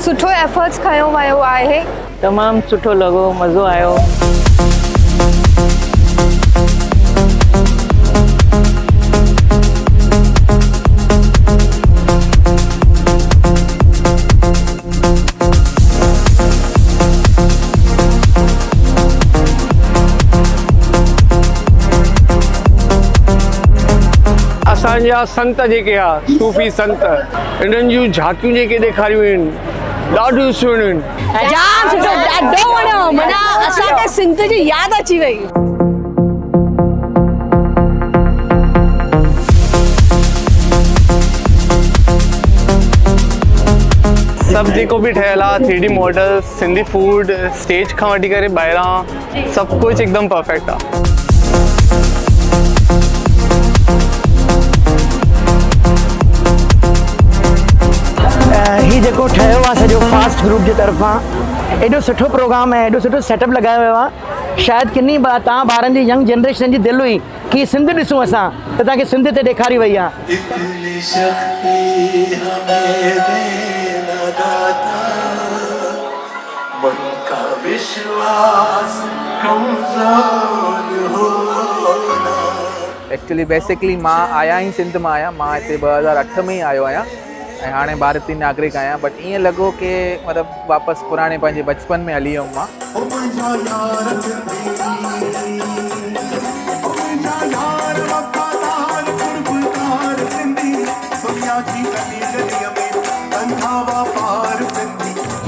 सुठो एफर्ट्स खयो वियो आहे। तमामु सुठो लॻो, मज़ो आयो। असांजा संत जेके आहे सूफ़ी संत, इन्हनि जूं झांकियूं जेके ॾेखारियूं आहिनि ॾाढियूं सुहिणियूं आहिनि। जाम सुठो, ॾाढो वणियो, माना असांखे सिंध जी यादि अची वई। सभु जेको बि ठहियल आहे 3D models, Sindhi food, stage खां वठी करे ॿाहिरां सभु कुझु हिकदमि परफेक्ट आहे। ही जेको ठहियो आहे सॼो फास्ट ग्रुप जी तरफ़ां, एॾो सुठो प्रोग्राम आहे, एॾो सुठो सेटअप लॻायो वियो आहे। शायदि किनी तव्हां ॿारनि जी यंग जनरेशन जी दिलि हुई कि सिंध ॾिसूं असां, त तव्हांखे सिंध ते ॾेखारी वई आहे। एक्चुअली बेसिकली मां आया ई सिंध मां आहियां, मां हिते 2008 में ई आयो आहियां ऐं हाणे भारतीय नागरिक आहियां, बट ईअं लॻो कि मतिलबु वापसि पुराणे पंहिंजे बचपन में हली वियुमि मां।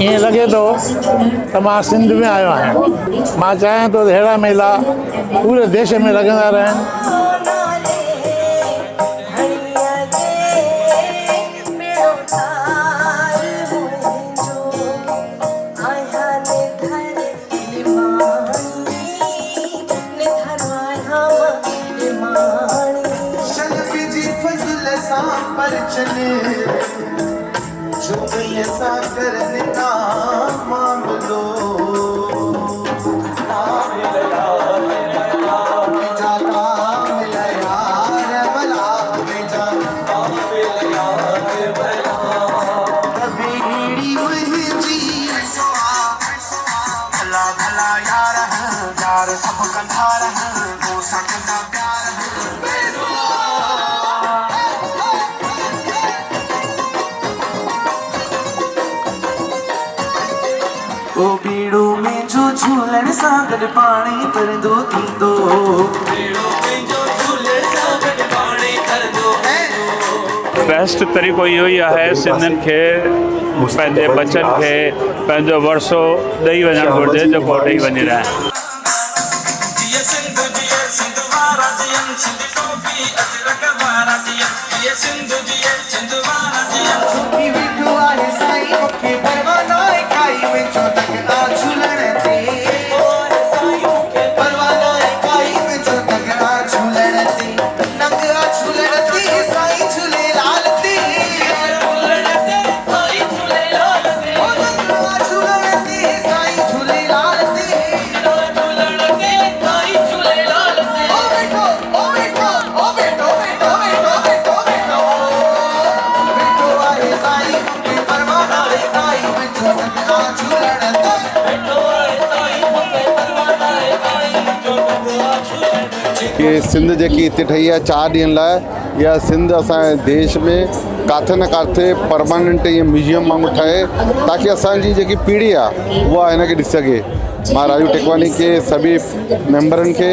ईअं लॻे थो त मां सिंध में आयो आहियां। मां चाहियां थो अहिड़ा मेला पूरे देश में लॻंदा रहनि। ओ बीड़ो में जो झूलण सां गॾु पाणी तरंदो थींदो। बेस्ट तरीक़ो इहो ई आहे सिंधियुनि खे पंहिंजे बचनि खे पंहिंजो वरसो ॾेई वञणु घुरिजे, जेको ॾेई वञी रहिया आहिनि। कि सिंध जेकी हिते ठही आहे 4 ॾींहंनि लाइ, इहा सिंध असांजे देश में किथे न किथे परमानेंट ईअं म्यूज़ियम वांगुरु ठहे, ताकी असांजी जेकी पीढ़ी आहे उहा हिनखे ॾिसी सघे। मां राजू टेकवानी के सभी मेंबरनि खे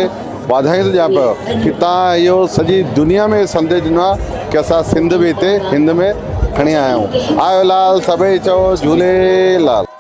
वाधायूं थो ॾियां पियो कि तव्हां इहो सॼी दुनिया में संदेश ॾिनो आहे कि असां सिंध बि हिते हिंद में खणी आया आहियूं। आयो लाल सभई चओ झूलेलाल।